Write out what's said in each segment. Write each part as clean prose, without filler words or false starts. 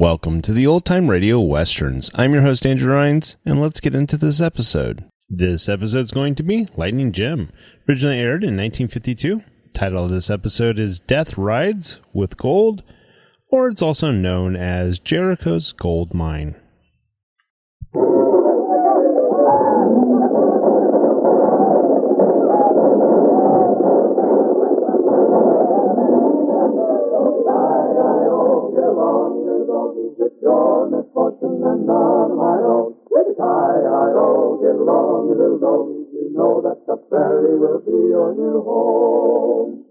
Welcome to the Old Time Radio Westerns. I'm your host, Andrew Rhines, and let's get into this episode. This episode is going to be Lightning Jim, originally aired in 1952. Title of this episode is Death Rides with Gold, or it's also known as Jericho's Gold Mine. Your misfortune and none of my own. Hi-hi-oh, get along, you little doggies. You know that the prairie will be your new home.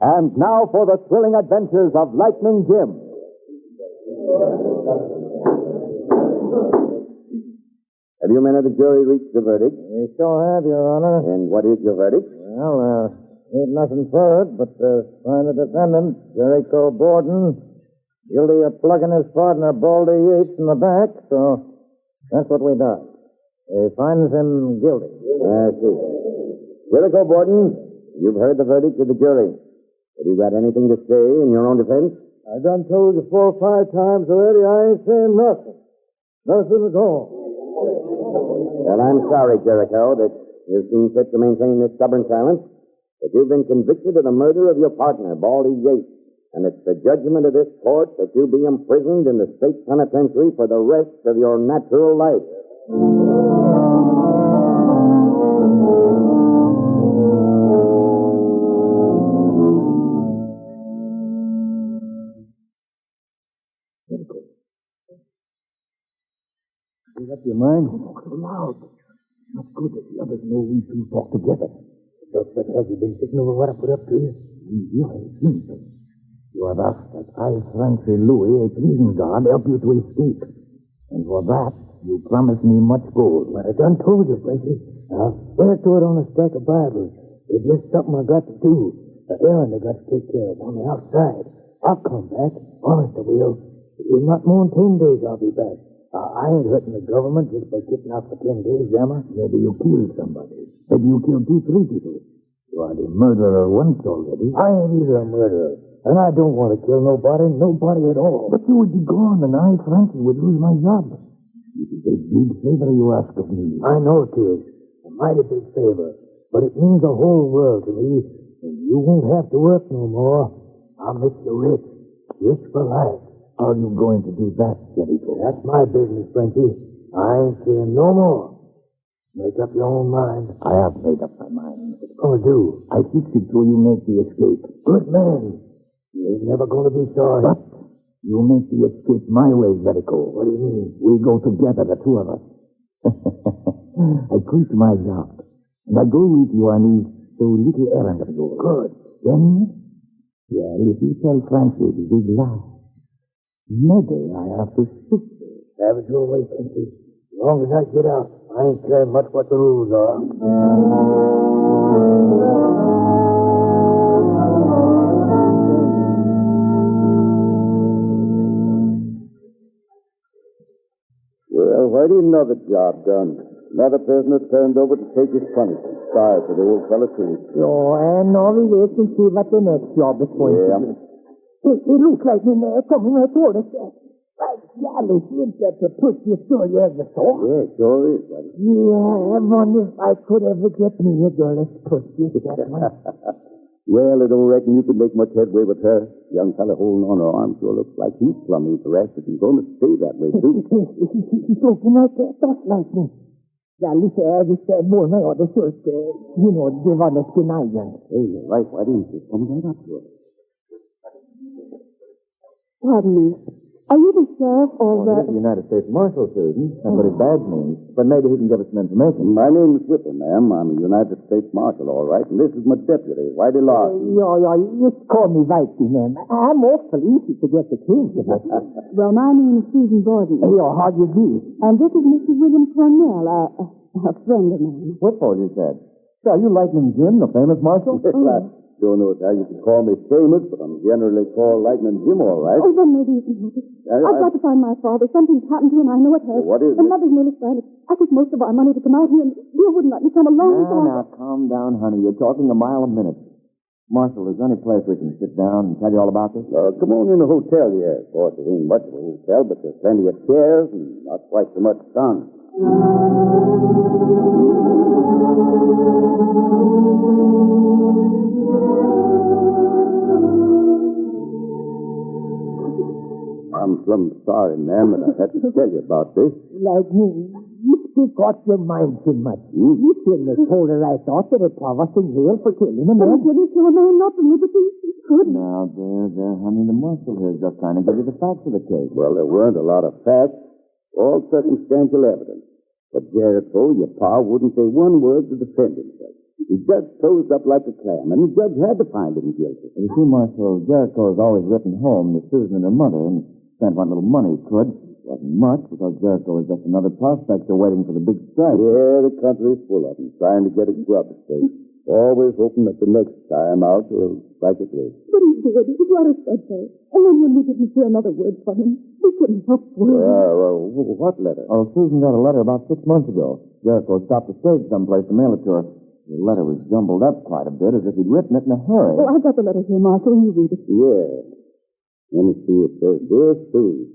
And now for the thrilling adventures of Lightning Jim. Have you men of the jury reached the verdict? We sure have, Your Honor. And what is your verdict? Well, ain't nothing for it but to find the defendant, Jericho Borden, guilty of plugging his partner, Baldy Yates, in the back, so that's what we done. We finds him guilty. I see. Jericho Borden, you've heard the verdict of the jury. Have you got anything to say in your own defense? I done told you 4 or 5 times already I ain't saying nothing. Nothing at all. Well, I'm sorry, Jericho, that you've seen fit to maintain this stubborn silence, but you've been convicted of the murder of your partner, Baldy Yates, and it's the judgment of this court that you be imprisoned in the state penitentiary for the rest of your natural life. Make up your mind? Don't talk so loud. Not good that the others know we two talk together. But has he been thinking over what I put up to you? You ain't seen him. You have asked that I, Francie Louis, a prison guard, help you to escape. And for that, you promised me much gold. But I done told you, Francie. I'll swear to it on a stack of Bibles. It's just something I got to do. The errand I got to take care of on the outside. I'll come back. Honest, I will. In not more than 10 days, I'll be back. I ain't hurting the government just by getting out for 10 days, am I? Maybe you killed somebody. Maybe you killed 2, 3 people. You are the murderer once already. I ain't either a murderer. And I don't want to kill nobody at all. But you would be gone, and I, Frankie, would lose my job. It is a big favor you ask of me. I know it is. A mighty big favor. But it means the whole world to me. And you won't have to work no more. I'll make you rich. Rich for life. How are you going to do that, Jericho? That's my business, Frankie. I ain't saying no more. Make up your own mind. I have made up my mind. What you gonna do? I fix it so you make the escape. Good man. You ain't never gonna be sorry. But you make the escape my way, Jericho. What do you mean? We go together, the two of us. I quit my job. And I go with you on these so little errand of yours. Good. Then, if you tell Francie the big lie, maybe I have to shoot you. Have it your way, Francie. As long as I get out, I ain't caring much what the rules are. Well, why do another job done? Another prisoner turned over to take his punishment. Sorry for the old fella, too. And all we wait and see what the next job is going to be. It looks like you're coming right toward us. By golly, you get to push you through your the saw. Yeah, sure is, buddy. Yeah, I wonder if I could ever get me a girl that's pushed you that much. Well, I don't reckon you could make much headway with her. Young fella holding on her arm sure looks like he's plumb interested and going to stay that way, too. He's looking like that, that's like me. Ja, visst morgon jag hade kört, det var något gnaggen. Hey, you're right, Whitey. Just come right up to it. Pardon me. Are you the sheriff or He's the United States Marshal, Susan. That's what his badge means. But maybe he can give us some information. My name's Whipper, ma'am. I'm a United States Marshal, all right, and this is my deputy, Whitey Larson. Ja, just call me Whitey, ma'am. I'm awful easy to get the keys. Well, my name is Susan Gordon. Ja, how do you do? And this is Mr. William Cornell, a friend of mine. Football, you said. So are you Lightning Jim, the famous marshal? I don't know how you can call me famous, but I'm generally called Lightning Jim, all right. Oh, then maybe you can help us. I've got to find my father. Something's happened to him. I know it has. What is the it? mother's nearly started. I took most of our money to come out here, and Bill wouldn't let me come alone. Now, calm down, honey. You're talking a mile a minute. Marshal, is there any place we can sit down and tell you all about this? Come on in the hotel here. Of course, it ain't much of a hotel, but there's plenty of chairs and not quite so much sun. I'm plumb sorry, ma'am, that I had to tell you about this. Lightning, you speak out your mind too much. You shouldn't have told her I thought that it was in jail for killing a But man. he didn't kill a man, not deliberately. He couldn't. Now, there, honey. The marshal here is just trying to give you the facts of the case. Well, there weren't a lot of facts, all circumstantial evidence. But Jericho, your pa, wouldn't say one word to defend himself. He just closed up like a clam, and the judge had to find him guilty. You see, Marshal, Jericho has always written home to Susan and her mother and spent what little money he could. Wasn't much, because Jericho was just another prospector waiting for the big strike. Yeah, the country's full of them, trying to get a grub estate. Always hoping that the next time out he'll strike it rich. But he did. He brought us that day. And then when we didn't hear another word from him, we couldn't help worrying. Well, what letter? Oh, Susan got a letter about 6 months ago. Jericho stopped the stage someplace to mail it to her. The letter was jumbled up quite a bit, as if he'd written it in a hurry. Oh, I got the letter here, Marshal. You read it. Yeah. Let me see. It says, Dear Sue,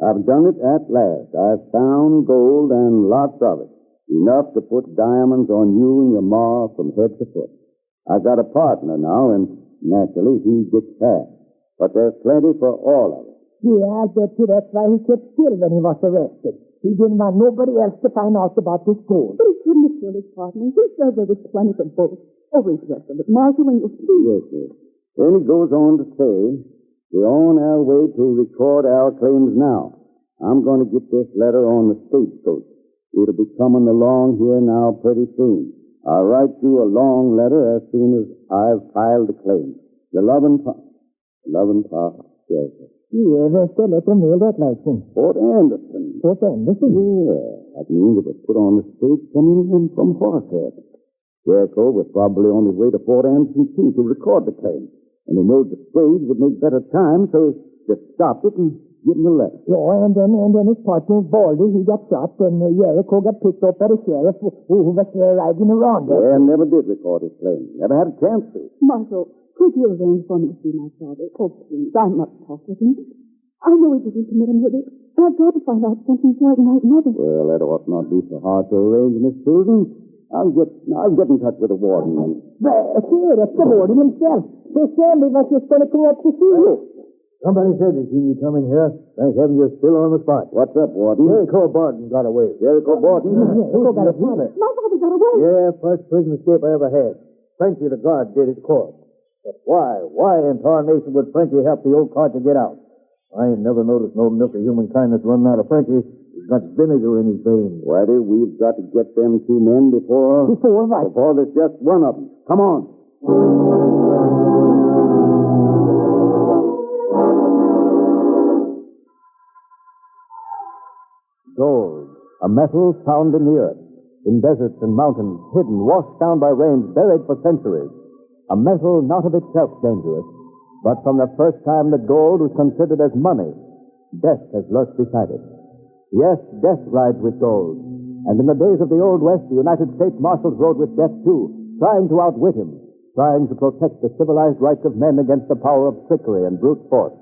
I've done it at last. I've found gold and lots of it. Enough to put diamonds on you and your ma from head to foot. I got a partner now, and naturally he gets half. But there's plenty for all of us. Yeah, I bet you that's why he kept still when he was arrested. He didn't want nobody else to find out about this gold. But he couldn't have killed his partner. He said there was plenty for both. Oh, read the rest of it, Marshal, and you'll see. Yes, sir. Then he goes on to say, we're on our way to record our claims now. I'm going to get this letter on the stagecoach. It'll be coming along here now pretty soon. I'll write you a long letter as soon as I've filed the claim. Your loving Pa, Jericho. Yeah, there's the letter mailed at Lightning. Fort Anderson. Fort Anderson? Yeah, that means it was put on the stage coming in from Horsehead. Jericho was probably on his way to Fort Anderson, too, to record the claim. And he knows the stage would make better time, so he just stopped it and give him the letter. Yeah, and then his partner, Baldy, he got shot, and Jericho got picked up by the sheriff who was riding around there. Yeah, never did record his claim. Never had a chance to. Marshal, could you arrange for me to see my father? Oh, please, I must talk with him. I know he didn't commit a murder, and I've got to find out something so I can write another. Well, that ought not be so hard to arrange, Miss Susan. I'll get in touch with the warden then. But, here, that's the warden himself. They said he was just going to come up to see you. Somebody said they seen you coming here. Thank heaven you're still on the spot. What's up, warden? Jericho Barton got away. Jericho Barton? Jericho got away. My father got away. Yeah, first prison escape I ever had. Frankie the guard did it, of course. But why? Why in tarnation would Frankie help the old codger get out? I ain't never noticed no milk of human kindness running out of Frankie. He's got vinegar in his veins. Whitey, we've got to get them two men before... Before what? Before there's just one of them. Come on. Gold, a metal found in the earth, in deserts and mountains, hidden, washed down by rains, buried for centuries. A metal not of itself dangerous, but from the first time that gold was considered as money, death has lurked beside it. Yes, death rides with gold. And in the days of the Old West, the United States Marshals rode with death, too, trying to outwit him, trying to protect the civilized rights of men against the power of trickery and brute force.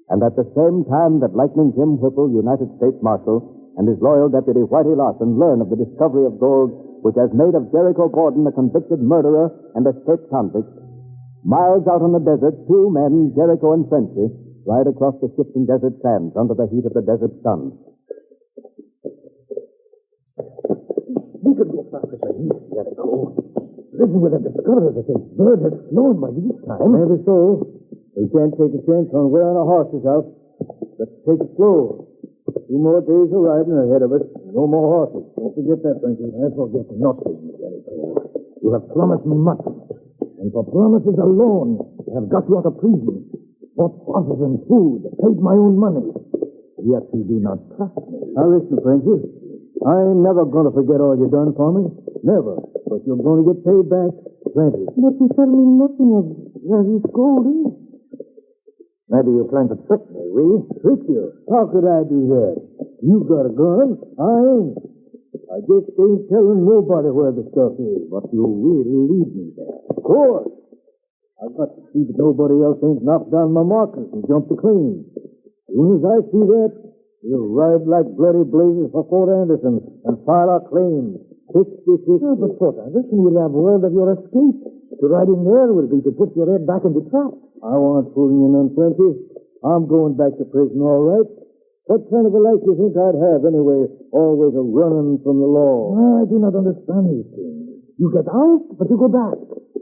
And at the same time that Lightning Jim Whipple, United States Marshal, and his loyal deputy Whitey Larson learn of the discovery of gold which has made of Jericho Borden a convicted murderer and escaped convict, miles out on the desert, two men, Jericho and Frenchy, ride across the shifting desert sands under the heat of the desert sun. imagine we'll have discovered us. The bird has flown by this time. Maybe so. We can't take a chance on wearing our horses out. Let's take it slow. 2 more days of riding ahead of us. No more horses. Don't forget that, Frankie. I forget nothing, Jericho. You have promised me much. And for promises alone, I have got you out of prison. Bought horses and food, paid my own money. Yet you do not trust me. Now listen, Frankie. I ain't never going to forget all you done for me. Never. But you're going to get paid back. Plenty. But you tell me nothing of where this gold is. Maybe you plan to trick me, will? Trick you? How could I do that? You got a gun. I ain't. I just ain't telling nobody where the stuff is. But you really lead me there. Of course. I've got to see that nobody else ain't knocked down my markers and jumped the claim. As soon as I see that, we'll ride like bloody blazes for Fort Anderson and file our claim. 50-50. Oh, but Fort Anderson will have word of your escape. To ride in there will be to put your head back in the trap. I won't fool you none, Frankie. I'm going back to prison, all right. What kind of a life do you think I'd have, anyway, always a running from the law? I do not understand these things. You get out, but you go back.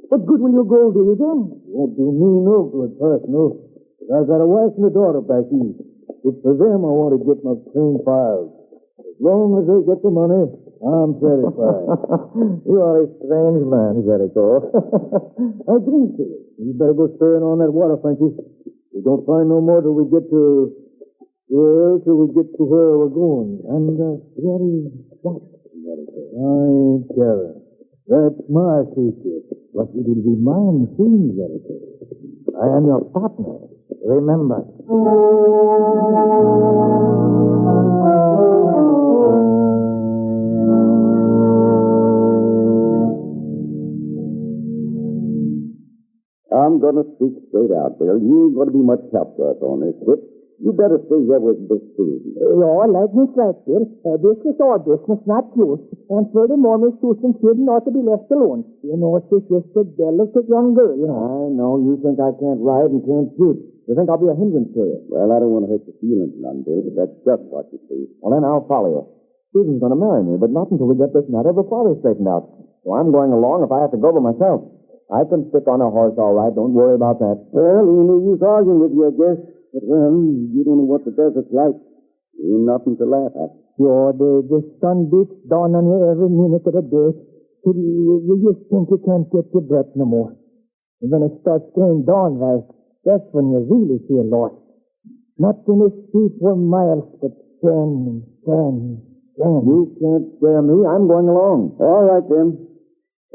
What good will your gold do you then? Won't do me no good, personal. I've got a wife and a daughter back east. It's for them I want to get my claim filed. As long as they get the money, I'm satisfied. You are a strange man, Jericho. I agree to you. You better go stirring on that water, Frankie. We don't find no more till we get to... Well, till we get to where we're going. And where is that, Jericho? I ain't telling. That's my secret. But it will be mine soon, Jericho. I am your partner. Remember. I'm going to speak straight out, Bill. You ain't going to be much help to us on this trip. You better stay here with this Susan. Ja, lägg mig straight, Bill. This is our business, not yours. And furthermore, Miss Susan shouldn't ought to be left alone. You know, she's just a delicate young girl, you know. I know. You think I can't ride and can't shoot. You think I'll be a hindrance to you. Well, I don't want to hurt your feelings none, Bill, but that's just what you see. Well, then I'll follow you. Susan's going to marry me, but not until we get this matter before they straightened out. So I'm going along if I have to go by myself. I can stick on a horse all right. Don't worry about that. Well, ain't no use arguing with you, I guess. But, well, you don't know what the desert's like. Ain't nothing to laugh at. Sure, the sun beats down on you every minute of the day. Till you just think you can't get your breath no more. And when it starts going down, right, that's when you really feel lost. Nothing is see for miles but sand. You can't scare me. I'm going along. All right, then.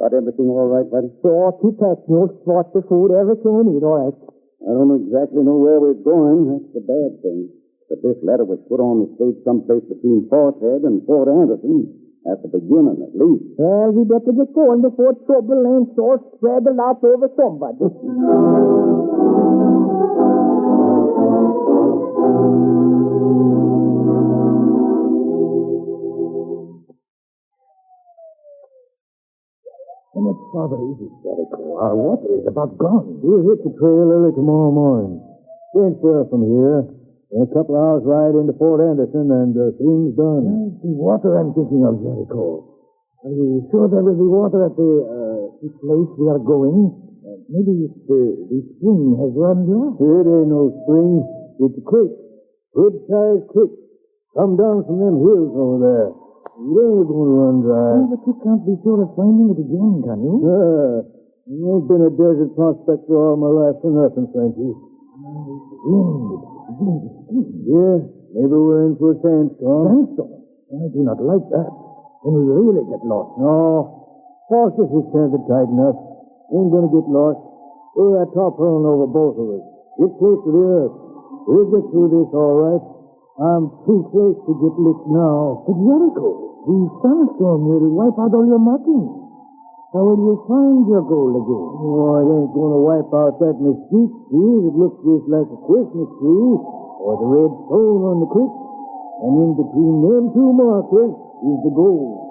Got everything all right, buddy? So, keep packing, you'll spot the food, everything you need, all right. I don't exactly know where we're going. That's the bad thing. But this letter was put on the stage someplace between Fort Head and Fort Anderson. At the beginning, at least. Well, we better get going before trouble ain't so spread out over somebody. How much farther is it, Jericho? Our water is about gone. We'll hit the trail early tomorrow morning. Ain't far from here. In a couple of hours' ride into Fort Anderson, and things done. That's the water I'm thinking of, Jericho. Are you sure there will be water at this place we are going? Maybe the spring has run dry. It ain't no spring. It's a creek. Good-sized creek. Come down from them hills over there. It ain't going to run dry. Oh, but you can't be sure of finding it again, can you? I ain't been a desert prospector all my life for nothing, Frankie. Wind. Yeah, maybe we're in for a sandstorm. Sandstorm? I do not like that. Then we really get lost. No. Horses is standing tight enough. Ain't going to get lost. Oh, that top rolling over both of us. Get close to the earth. We'll get through this all right. I'm too close to get licked now. But Jericho, the sandstorm will wipe out all your markings. How will you find your gold again? Oh, it ain't going to wipe out that mesquite tree that looks just like a Christmas tree, or the red stone on the creek. And in between them two markers is the gold.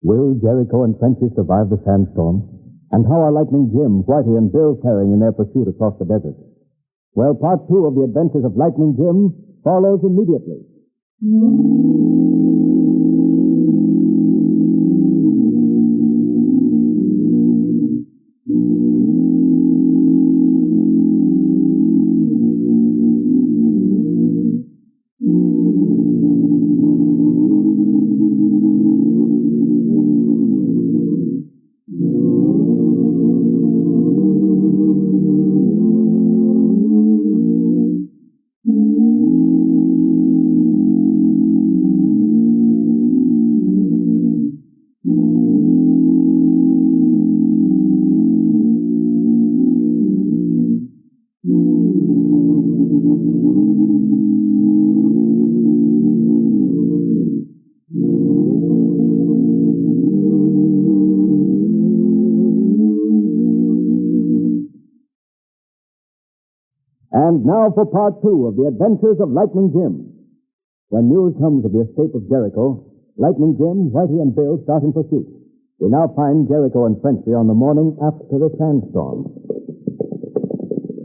Will Jericho and Frenchy survive the sandstorm? And how are Lightning Jim, Whitey, and Bill faring in their pursuit across the desert? Well, part 2 of the adventures of Lightning Jim follows immediately. And now for part 2 of the adventures of Lightning Jim. When news comes of the escape of Jericho, Lightning Jim, Whitey, and Bill start in pursuit. We now find Jericho and Frenchy on the morning after the sandstorm.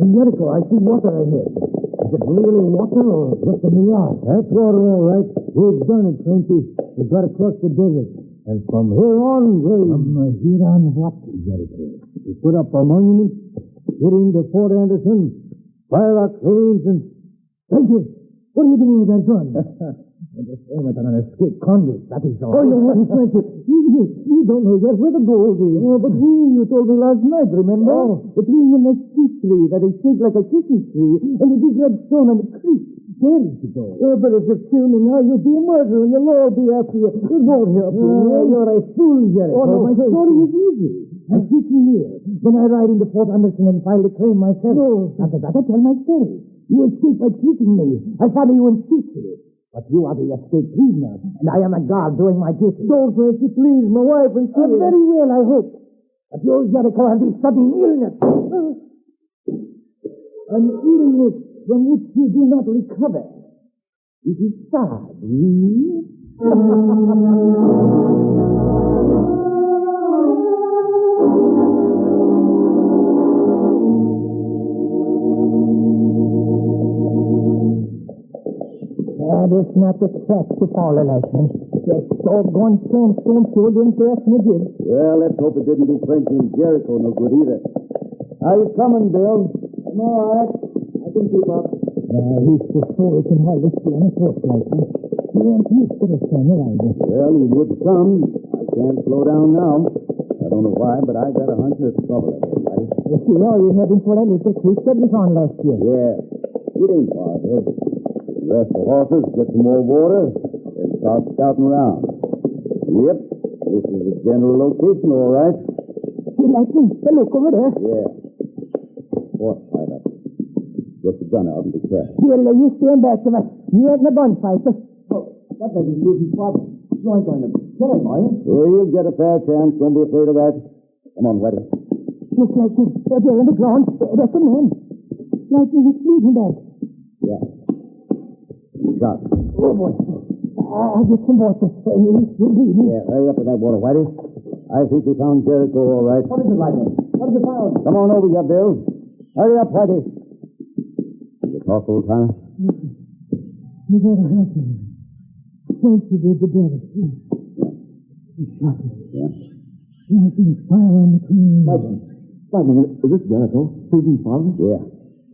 Jericho, I see water ahead. Is it really water or just a mirage? That's water, all right. We've done it, Frenchy. We've got across the desert. And from here on, From here on what, Jericho? We put up a monument, get into Fort Anderson, fire our claims, and... Frenchy, what are you doing with that gun? I just aim it on an escaped convict, that is all. Oh, you haven't, Frenchy. You don't know yet where the gold is. Oh, but you told me last night, remember? Oh. Between the mesquite tree that is shaped like a Christmas tree and the big red stone on the creek. Where is the gold? Oh, but if you kill me now, you'll be a murderer and you'll all be after you. It won't help you. You're a fool, Jericho. Oh, no, my story is easy. I keep you here. Then I ride into Fort Anderson and file the claim myself. No. After that, I tell my story. You escape by cheating me. I follow you and speak to it. But you are the escaped prisoner, and I am a guard doing my duty. Don't, Francie, please. My wife and children. Very well, I hope. But you, Jericho, have this sudden illness. An illness from which you do not recover. It is sad, It's not the track to follow, Lightning. That doggone sandstorm sure didn't pass me good. Well, let's hope it didn't do Frenchy and Jericho no good either. How you coming, Bill? I'm all right. I can keep up. He's so sore he can hardly stay on his horse, Lightning. He won't use to the sun either. Well, he would come. I can't slow down now. I don't know why, but I got a hunch there's trouble ahead, buddy. You see, all you're heading for that little creek that was on last year. Yeah. It ain't far, Bill. Rest the horses, get some more water, and start scouting around. Yep, this is the general location, all right. See, Lightning, look over there. Yeah. Horse right up. Get the gun out and be careful. Here, you stand back to us. You had the gunfight. Oh, that may be Susan's father. You ain't going to kill him, are you? Here, you'll get a fair chance. Don't be afraid of that. Come on, Whitey. Look, Lightning, they're on the ground. That's a man. Lightning, he's bleeding back. Yeah. Shot. Oh, boy. I'll get some water. He's still bleeding. Yeah, hurry up with that water, Whitey. I think we found Jericho all right. What is it, Lightning? What did you find? Come on over here, Bill. Hurry up, Whitey. You talk, old timer? You gotta help me. Thank you, did the better. He shot me. Yeah. Lightning, fire on the cream. Lightning, is this Jericho? Susan's father? Yeah.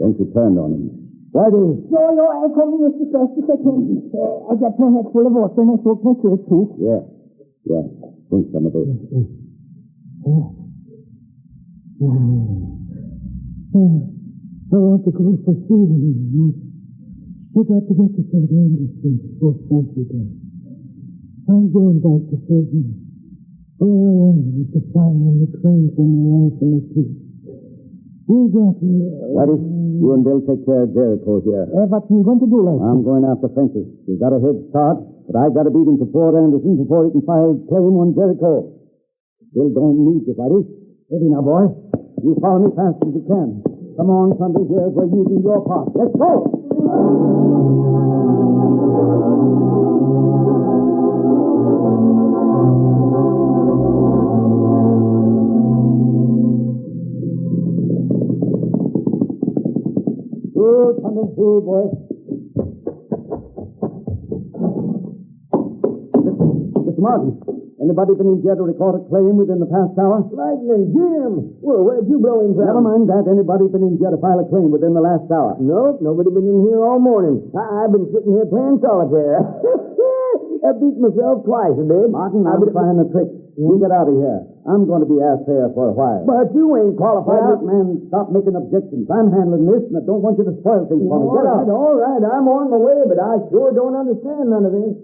Then she turned on him. Whitey! Yo, I'm coming as fast as I can. I got my head full of water and I soaked my shirt, too. Yeah. Drink some of this. I want to go for Susan. You got to get to Fort Anderson before Francie does. I'm going back to prison. Oh, with the fire and the cranes and the life and the teeth. You got me. Whitey, you and Bill take care of Jericho here. What are you going to do, Lightning? I'm going after Frenchy. He's got a head start, but I got to beat him to Fort Anderson before he can file claim on Jericho. Bill don't need you, Whitey. Steady now, boy. You follow me fast as you can. Come on, Sunday, here's where you do your part. Let's go! Good, Sunday, good, boy. Martin, anybody been in jail to record a claim within the past hour? Lightning Jim! Well, where'd you blow in from? Never mind that. Anybody been in jail to file a claim within the last hour? Nope, nobody been in here all morning. I've been sitting here playing solitaire. I beat myself twice, I did. Martin, I'm trying a trick. You get out of here. I'm going to be asked here for a while. But you ain't qualified. Look, man, stop making objections. I'm handling this, and I don't want you to spoil things for me. Get out. All right, I'm on my way, but I sure don't understand none of this.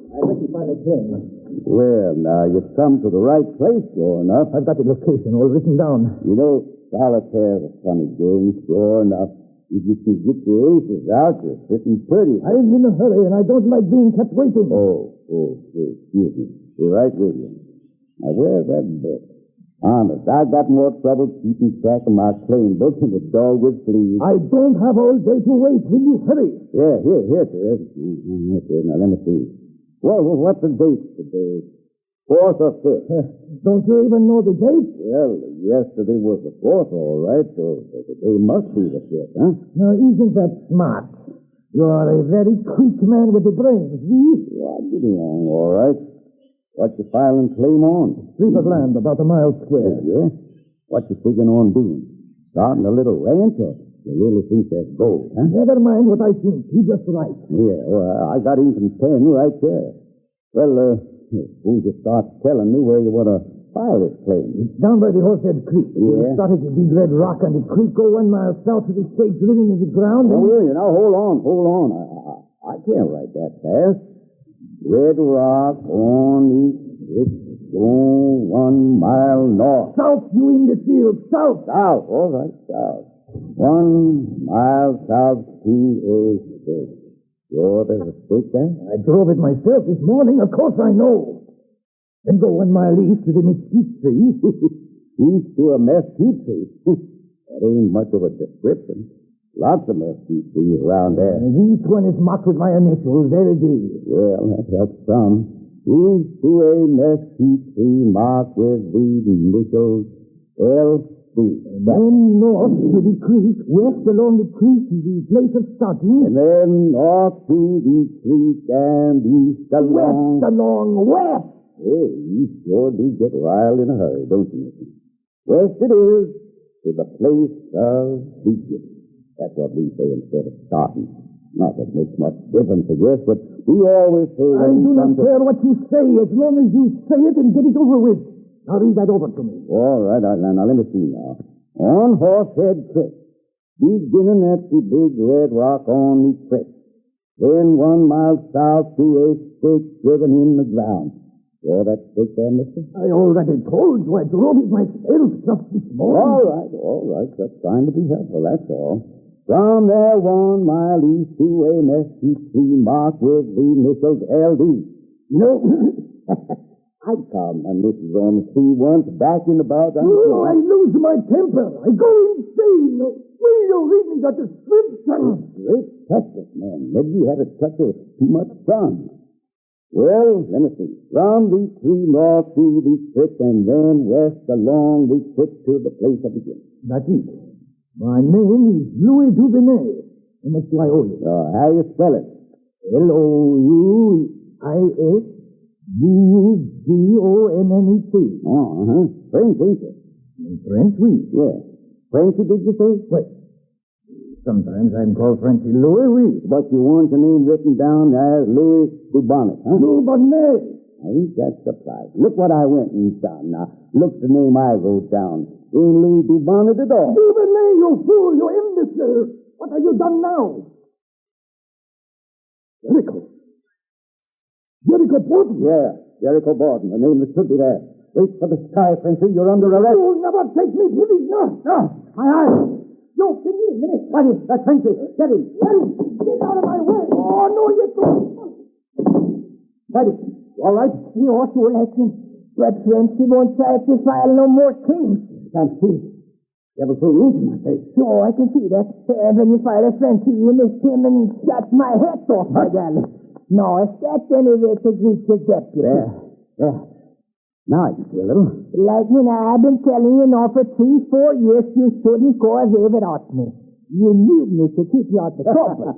I rectify the claim. Well, now, you've come to the right place, sure enough. I've got the location all written down. You know, solitaire's a funny game, sure enough. If you can get your aces out, you're sitting pretty. I'm in a hurry, and I don't like being kept waiting. Excuse me. Be right with you. Now, where's that book? Honest, I've got more trouble keeping track of my claim book than a dog with fleas. I don't have all day to wait. Will you hurry? Yeah, here it is. Here it is. Now, let me see. Well, what's the date today? 4th or 5th? Don't you even know the date? Well, yesterday was the 4th, all right, so today must be the 5th, huh? Now, isn't that smart? You're a very quick man with the brains, see? Yeah, I'm getting on, all right. What you filing claim on? Strip of land, about a mile square. Yeah? What you figuring on doing? Starting a little ranch, or you really think there's gold, huh? Never mind what I think. You just right. Yeah, well, I got even 10 right there. Well, suppose you start telling me where you want to file this claim. It's down by the Horsehead Creek. Yeah? You start at the Big Red Rock, and the creek go 1 mile south to the stakes living in the ground. Oh, will you? Now, hold on. I can't write that fast. Red Rock on the going 1 mile north. South, you imbecile, south. South, all right, south. 1 mile south to a stake. Sure there's a stake there? I drove it myself this morning. Of course I know. Then go 1 mile east to the mesquite tree. East to a mesquite tree? That ain't much of a description. Lots of mesquite trees around there. And each one is marked with my initials, LD. Well, that helps some. East to a mesquite tree marked with the initials LD. Then north to the creek, west along the creek to the place of starting. And then north to the creek and east along... West! Hey, you sure do get riled in a hurry, don't you? West it is, to the place of beginning. That's what we say instead of starting. Not that it makes much difference, I guess, but we always say... I do not care what you say, as long as you say it and get it over with. Now read that over to me. All right, now let me see now. On Horsehead Creek, beginning at the Big Red Rock on the creek. Then 1 mile south to a stake driven in the ground. Saw that stake there, mister? I already told you I drove it myself just this morning. All right. Just trying to be helpful, that's all. From there 1 mile east to a mesquite tree marked with the initials LD. You know, I'd come and this is on the tree once back in about... Oh, I lose my temper. I go insane. Will you read me that description? Great Texas, man. Maybe you had a touch of too much sun. Well, let me see. From the tree north to the creek and then west along the creek to the place of beginning. That's it. My name is Louis Duvenet. How much do I owe you? How you spell it? Louisdonnet. French, ain't it? French, oui. Yeah. Frenchy, did you say? Well, sometimes I'm called Frenchy Louis, oui. But you want your name written down as Louis Dubonnet, huh? Dubonnet. Ain't that surprised? Look what I went and done. Now, look the name I wrote down. Ain't Louis Dubonnet at all. Dubonnet, you fool, you imbecile. What have you done now? Jericho Borden? Yeah, Jericho Borden, the name that should be there. Wait for the sky, Frenchy. You're under arrest. You'll never take me, please. No. My eyes. Yo, give me a minute. What is that, Frenchy? Get him. Get out of my way. Oh, no, you don't. Get it. All right? You ought to let him. But Frenchy won't try to file no more claims. Can't see. Never threw into my face. Sure, I can see that. When you file a Frenchy, you missed him and shot my hat off, my darling. No, if that's any way to greet the deputy. There. Yeah. Now I can see a little. Lightning, I've been telling you now for 3-4 years you shouldn't go away without me. You need me to keep you out of trouble.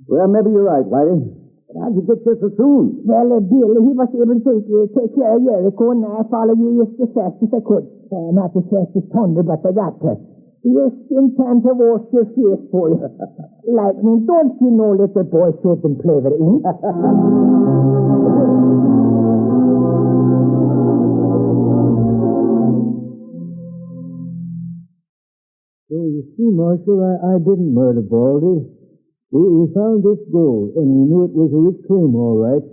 Well, maybe you're right, Whitey. But how'd you get here so soon? Well, Bill, he was able to take care of Jericho, and I followed you just as fast as I could. Not as fast as thunder, but I got her. Just in time to wash your face for you. Lightning, don't you know little boy shouldn't play with ink? So you see, Marshal, I didn't murder Baldy. We found this gold, and we knew it was a rich claim, all right.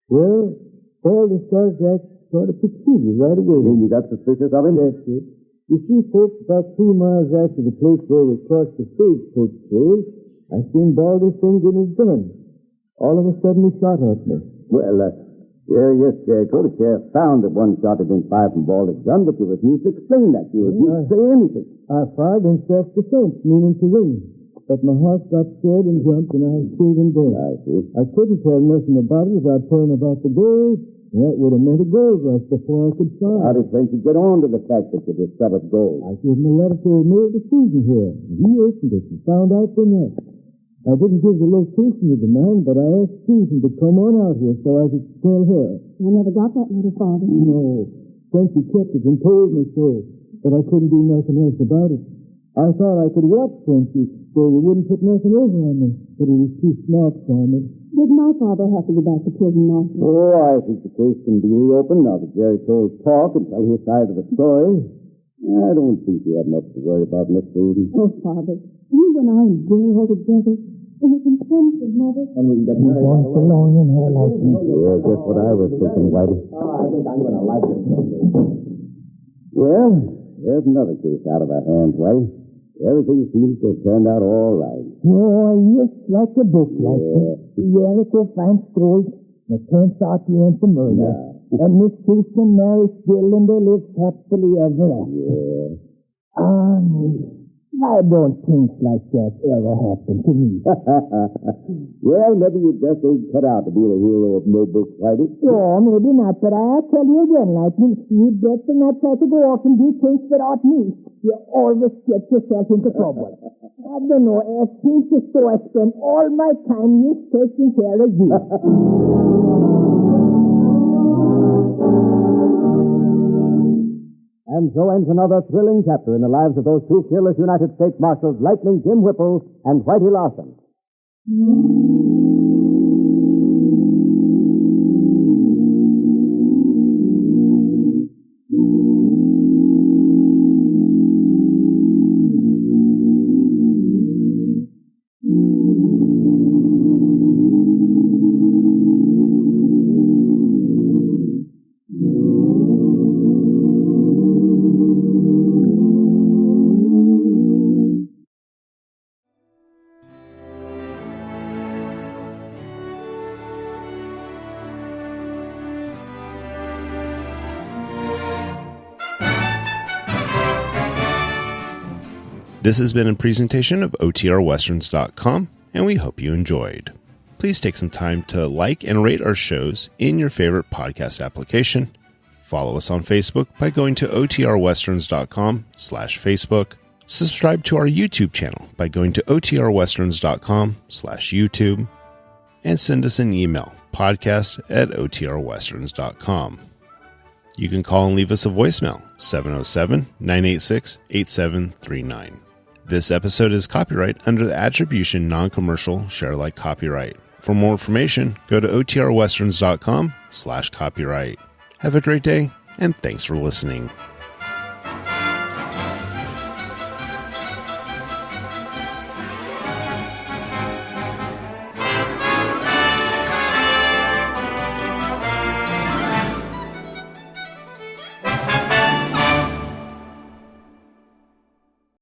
Well, Baldy started to act sort of peculiar right away. You got suspicious of him? That's it. You see, folks, about 3 miles after the place where we crossed the stagecoach trail, I seen Baldy's finger in his gun. All of a sudden, he shot at me. Well, yes, Jericho, the sheriff found that one shot had been fired from Baldy's gun, but you refused to explain that. You refused to say anything. I fired in self-defense, meaning to win. But my horse got scared and jumped, and I killed him dead. I see. I couldn't tell nothing about it without telling about the gold. That would have meant a gold rush before I could fire. How did Frenchy get on to the fact that you discovered gold? I gave him a letter to Mayor D'Souza here. He opened it and found out from that. I didn't give the location of the man, but I asked Susan to come on out here so I could tell her. You never got that letter, Father? No. Frenchy kept it and told me so, but I couldn't do nothing else about it. I thought I could watch Frenchy so he wouldn't put nothing over on me, but he was too smart for me. Did my father have to go back to prison, Marshal? Oh, I think the case can be reopened now that Jericho's talk and tell his side of the story. I don't think you have much to worry about, Miss Eden. Oh, Father, you and I and Bill are together. And we can friends with Mother. And we can get You don't belong in her like me. Yeah, just what I was thinking, Whitey. I think I'm going to like this. Well, there's another case out of our hands, Whitey. Everything seems to have turned out all right. Oh, yes, like a book, like Jericho finds gold, and it turns out he ain't a murderer. And Miss Susan marries Bill, and they live happily ever after. Yeah. I don't think like that ever happened to me. Well, maybe you just ain't cut out to be the hero of no book, Whitey. Oh, maybe not, but I'll tell you again, Lightning, you better not try to go off and do things without me. You always get yourself into trouble. I don't know, it seems as though I spend all my time just taking care of you. And so ends another thrilling chapter in the lives of those two fearless United States Marshals, Lightning Jim Whipple and Whitey Larson. This has been a presentation of OTRWesterns.com, and we hope you enjoyed. Please take some time to like and rate our shows in your favorite podcast application. Follow us on Facebook by going to OTRWesterns.com/Facebook. Subscribe to our YouTube channel by going to OTRWesterns.com/YouTube. And send us an email, podcast@OTRWesterns.com. You can call and leave us a voicemail, 707-986-8739. This episode is copyright under the Attribution Non-Commercial Share Alike copyright. For more information, go to OTRWesterns.com/copyright. Have a great day, and thanks for listening.